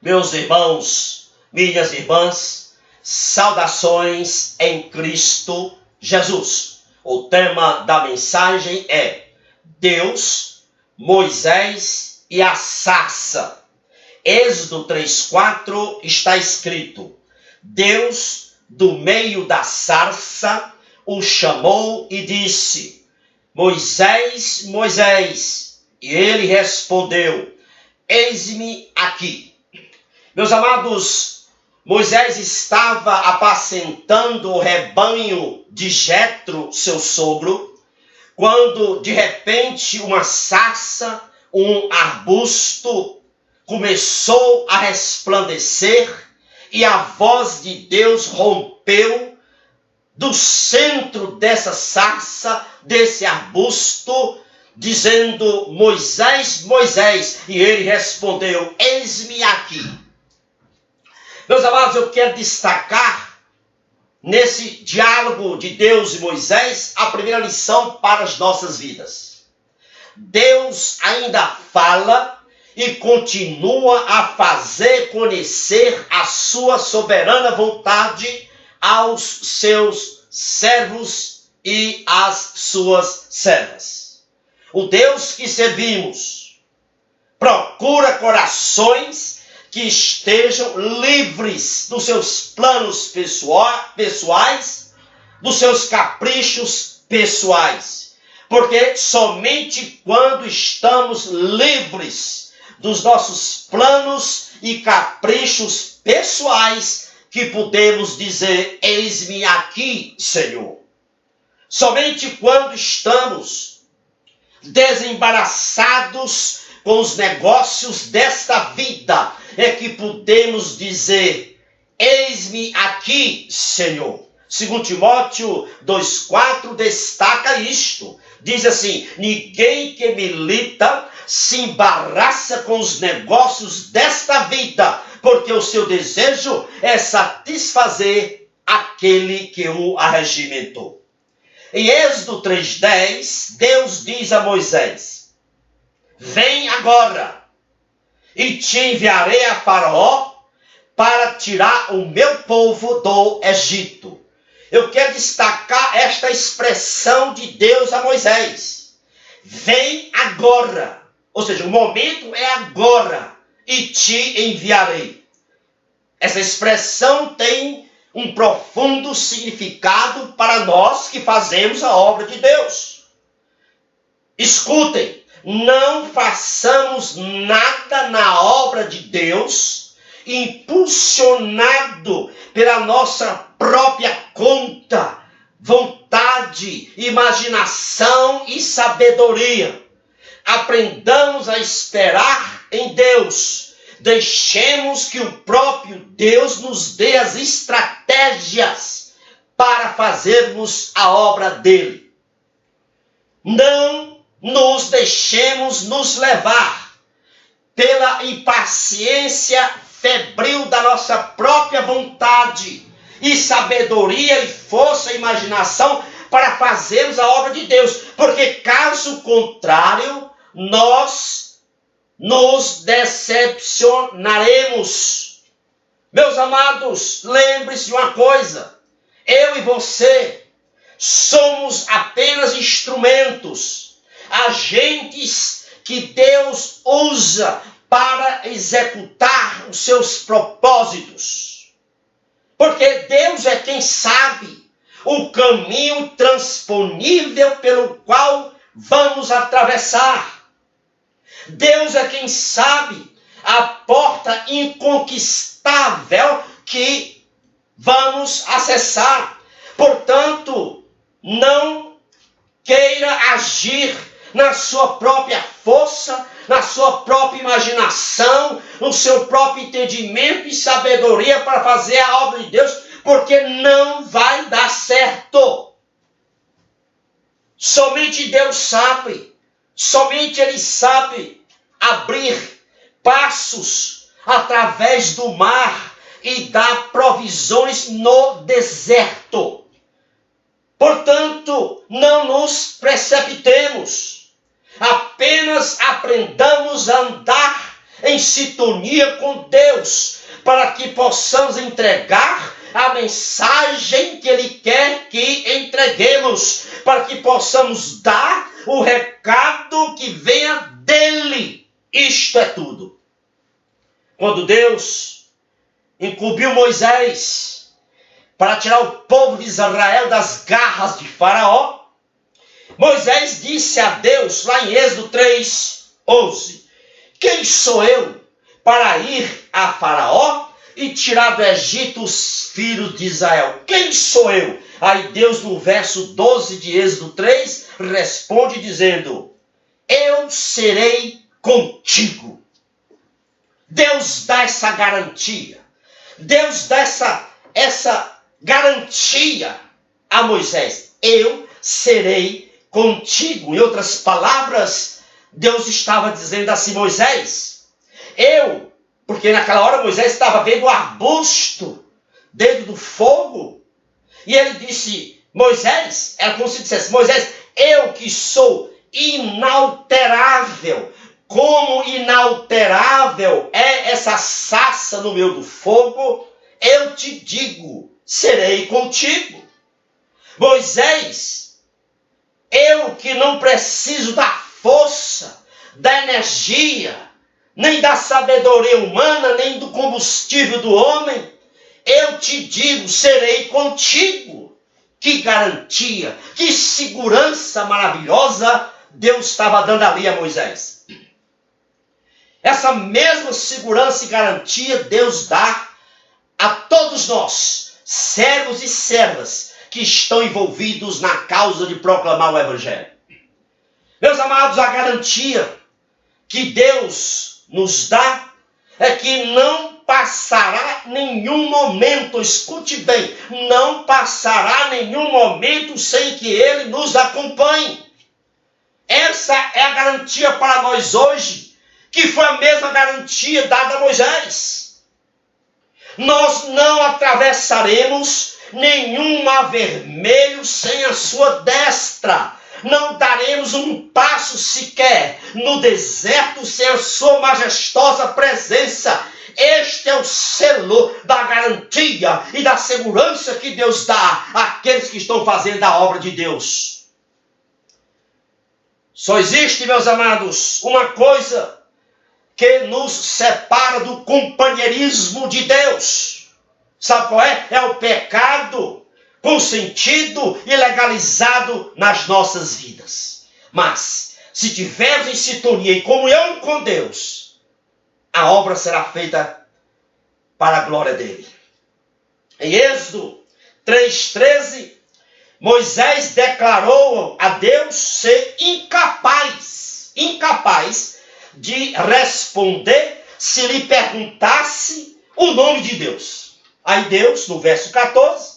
Meus irmãos, minhas irmãs, saudações em Cristo Jesus. O tema da mensagem é Deus, Moisés e a sarça. Êxodo 3:4 está escrito: Deus, do meio da sarça, o chamou e disse: Moisés, Moisés. E ele respondeu: Eis-me aqui. Meus amados, Moisés estava apacentando o rebanho de Jetro, seu sogro, quando de repente uma sarça, um arbusto, começou a resplandecer e a voz de Deus rompeu do centro dessa sarça, desse arbusto, dizendo: Moisés, Moisés. E ele respondeu: Eis-me aqui. Meus amados, eu quero destacar nesse diálogo de Deus e Moisés a primeira lição para as nossas vidas. Deus ainda fala e continua a fazer conhecer a sua soberana vontade aos seus servos e às suas servas. O Deus que servimos procura corações que estejam livres dos seus planos pessoais, dos seus caprichos pessoais. Porque somente quando estamos livres dos nossos planos e caprichos pessoais que podemos dizer: eis-me aqui, Senhor. Somente quando estamos desembaraçados com os negócios desta vida é que podemos dizer: eis-me aqui, Senhor. 2 Timóteo 2,4 destaca isto. Diz assim: ninguém que milita se embaraça com os negócios desta vida, porque o seu desejo é satisfazer aquele que o arregimentou. Em Êxodo 3:10, Deus diz a Moisés: vem agora, e te enviarei a Faraó para tirar o meu povo do Egito. Eu quero destacar esta expressão de Deus a Moisés: vem agora. Ou seja, o momento é agora, e te enviarei. Essa expressão tem um profundo significado para nós que fazemos a obra de Deus. Escutem, não façamos nada na obra de Deus impulsionado pela nossa própria conta, vontade, imaginação e sabedoria. Aprendamos a esperar em Deus. Deixemos que o próprio Deus nos dê as estratégias para fazermos a obra dele. Não nos deixemos nos levar pela impaciência febril da nossa própria vontade e sabedoria e força e imaginação para fazermos a obra de Deus, porque caso contrário, nós nos decepcionaremos. Meus amados, lembre-se de uma coisa: eu e você somos apenas instrumentos, agentes que Deus usa para executar os seus propósitos. Porque Deus é quem sabe o caminho transponível pelo qual vamos atravessar. Deus é quem sabe a porta inconquistável que vamos acessar. Portanto, não queira agir na sua própria força, na sua própria imaginação, no seu próprio entendimento e sabedoria para fazer a obra de Deus, porque não vai dar certo. Somente Deus sabe. Somente Ele sabe abrir passos através do mar e dar provisões no deserto. Portanto, não nos precipitemos. Apenas aprendamos a andar em sintonia com Deus, para que possamos entregar a mensagem que Ele quer que entreguemos, para que possamos dar o recado que venha dEle. Isto é tudo. Quando Deus incumbiu Moisés para tirar o povo de Israel das garras de Faraó, Moisés disse a Deus, lá em Êxodo 3:11, quem sou eu para ir a Faraó e tirar do Egito os filhos de Israel? Quem sou eu? Aí Deus, no verso 12 de Êxodo 3, responde dizendo, eu serei contigo. Deus dá essa garantia. Deus dá essa garantia a Moisés. Eu serei contigo. Em outras palavras, Deus estava dizendo assim, Moisés, porque naquela hora Moisés estava vendo o arbusto dentro do fogo, e ele disse, Moisés, era como se dissesse, Moisés, eu que sou inalterável, como inalterável é essa sarça no meio do fogo, eu te digo, serei contigo. Moisés, eu que não preciso da força, da energia, nem da sabedoria humana, nem do combustível do homem, eu te digo, serei contigo. Que garantia, que segurança maravilhosa Deus estava dando ali a Moisés. Essa mesma segurança e garantia Deus dá a todos nós, servos e servas, que estão envolvidos na causa de proclamar o Evangelho. Meus amados, a garantia que Deus nos dá é que não passará nenhum momento, escute bem, não passará nenhum momento sem que Ele nos acompanhe. Essa é a garantia para nós hoje, que foi a mesma garantia dada a Moisés. Nós não atravessaremos nenhum mar vermelho sem a sua destra. Não daremos um passo sequer no deserto sem a sua majestosa presença. Este é o selo da garantia e da segurança que Deus dá àqueles que estão fazendo a obra de Deus. Só existe, meus amados, uma coisa que nos separa do companheirismo de Deus. Sabe qual é? É o pecado consentido e legalizado nas nossas vidas. Mas, se tivermos em sintonia e comunhão com Deus, a obra será feita para a glória dele. Em Êxodo 3:13, Moisés declarou a Deus ser incapaz de responder se lhe perguntasse o nome de Deus. Aí Deus, no verso 14,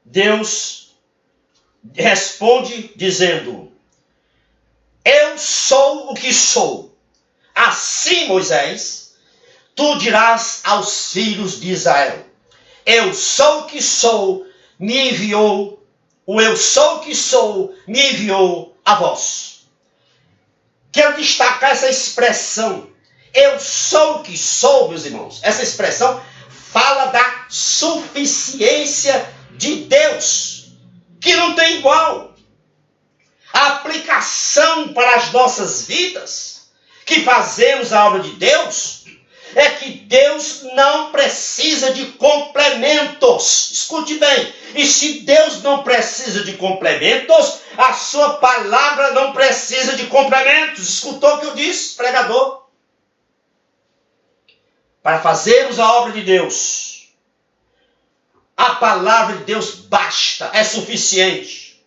Deus responde dizendo, eu sou o que sou. Assim, Moisés, tu dirás aos filhos de Israel, eu sou o que sou, me enviou, o eu sou o que sou, me enviou a vós. Quero destacar essa expressão, eu sou o que sou, meus irmãos. Essa expressão fala da suficiência de Deus, que não tem igual. A aplicação para as nossas vidas, que fazemos a obra de Deus, é que Deus não precisa de complementos. Escute bem, e se Deus não precisa de complementos, a sua palavra não precisa de complementos. Escutou o que eu disse, pregador? Para fazermos a obra de Deus, a palavra de Deus basta, é suficiente.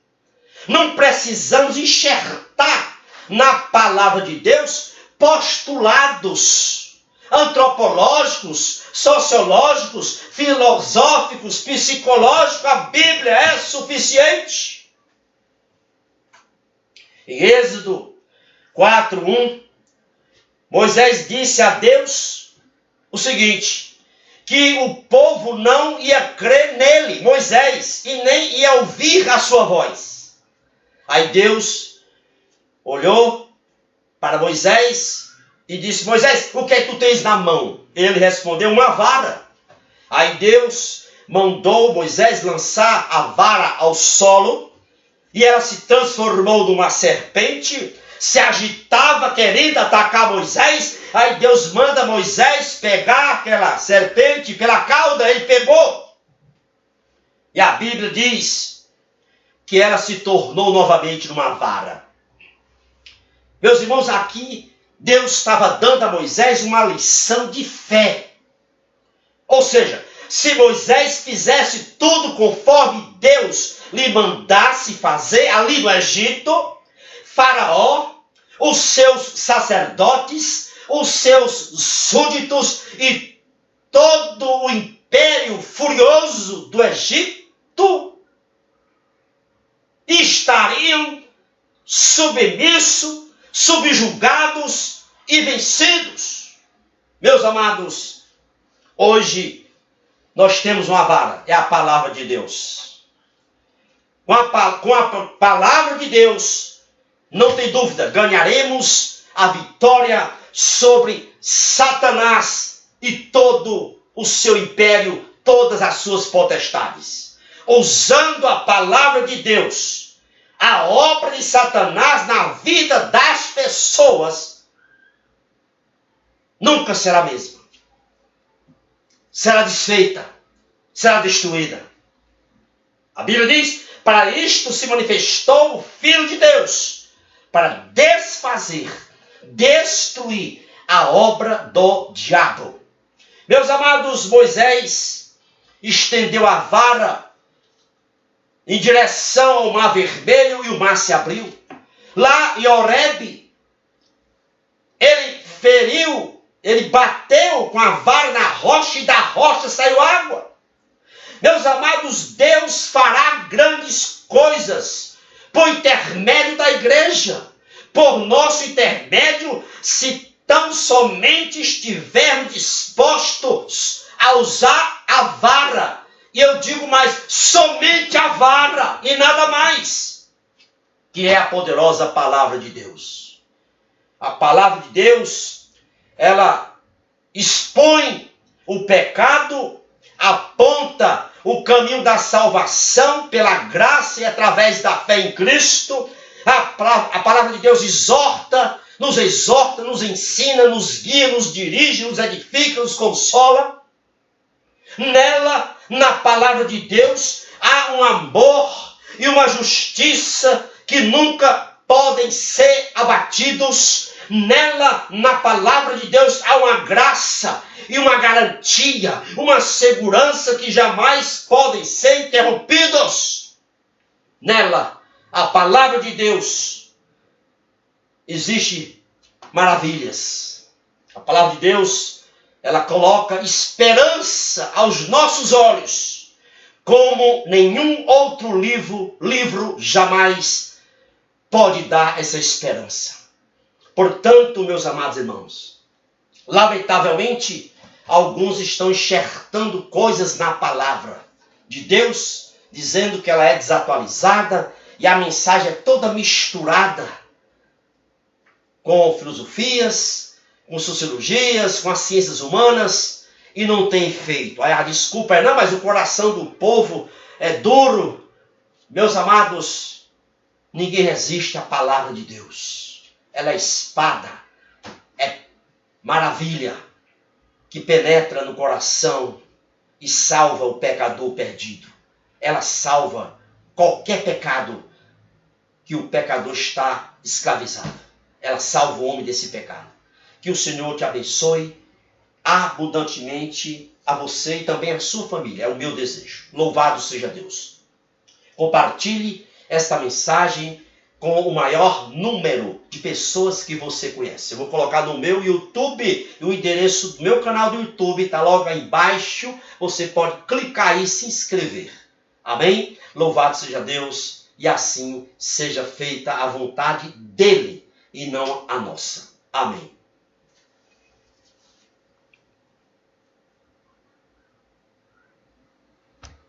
Não precisamos enxertar na palavra de Deus postulados antropológicos, sociológicos, filosóficos, psicológicos. A Bíblia é suficiente. Em Êxodo 4:1, Moisés disse a Deus o seguinte, que o povo não ia crer nele, Moisés, e nem ia ouvir a sua voz. Aí Deus olhou para Moisés e disse: Moisés, o que é que tu tens na mão? Ele respondeu: uma vara. Aí Deus mandou Moisés lançar a vara ao solo e ela se transformou numa serpente, se agitava querendo atacar Moisés. Aí Deus manda Moisés pegar aquela serpente pela cauda, ele pegou. E a Bíblia diz que ela se tornou novamente numa vara. Meus irmãos, aqui Deus estava dando a Moisés uma lição de fé. Ou seja, se Moisés fizesse tudo conforme Deus lhe mandasse fazer ali no Egito, Faraó, os seus sacerdotes, os seus súditos e todo o império furioso do Egito estariam submissos, subjugados e vencidos. Meus amados, hoje nós temos uma vara, é a palavra de Deus. Com a palavra de Deus, não tem dúvida, ganharemos a vitória sobre Satanás e todo o seu império, todas as suas potestades. Usando a palavra de Deus, a obra de Satanás na vida das pessoas nunca será a mesma. Será desfeita, será destruída. A Bíblia diz: para isto se manifestou o Filho de Deus, para desfazer, destruir a obra do diabo. Meus amados, Moisés estendeu a vara em direção ao Mar Vermelho e o mar se abriu. Lá em Horebe, ele bateu com a vara na rocha e da rocha saiu água. Meus amados, Deus fará grandes coisas por intermédio da igreja, por nosso intermédio, se tão somente estivermos dispostos a usar a vara. E eu digo mais, somente a vara e nada mais, que é a poderosa palavra de Deus. A palavra de Deus, ela expõe o pecado, aponta o caminho da salvação pela graça e através da fé em Cristo. A palavra de Deus exorta, nos ensina, nos guia, nos dirige, nos edifica, nos consola. Nela, na palavra de Deus, há um amor e uma justiça que nunca podem ser abatidos. Nela, na palavra de Deus, há uma graça e uma garantia, uma segurança que jamais podem ser interrompidos. Nela, a palavra de Deus, existe maravilhas. A palavra de Deus, ela coloca esperança aos nossos olhos, como nenhum outro livro jamais pode dar essa esperança. Portanto, meus amados irmãos, lamentavelmente, alguns estão enxertando coisas na palavra de Deus, dizendo que ela é desatualizada e a mensagem é toda misturada com filosofias, com sociologias, com as ciências humanas, e não tem efeito. Aí a desculpa é: não, mas o coração do povo é duro. Meus amados, ninguém resiste à palavra de Deus. Ela é espada, é maravilha, que penetra no coração e salva o pecador perdido. Ela salva qualquer pecado que o pecador está escravizado. Ela salva o homem desse pecado. Que o Senhor te abençoe abundantemente, a você e também a sua família. É o meu desejo. Louvado seja Deus. Compartilhe esta mensagem com o maior número de pessoas que você conhece. Eu vou colocar no meu YouTube, o endereço do meu canal do YouTube está logo aí embaixo. Você pode clicar aí e se inscrever. Amém? Louvado seja Deus, e assim seja feita a vontade dele e não a nossa. Amém.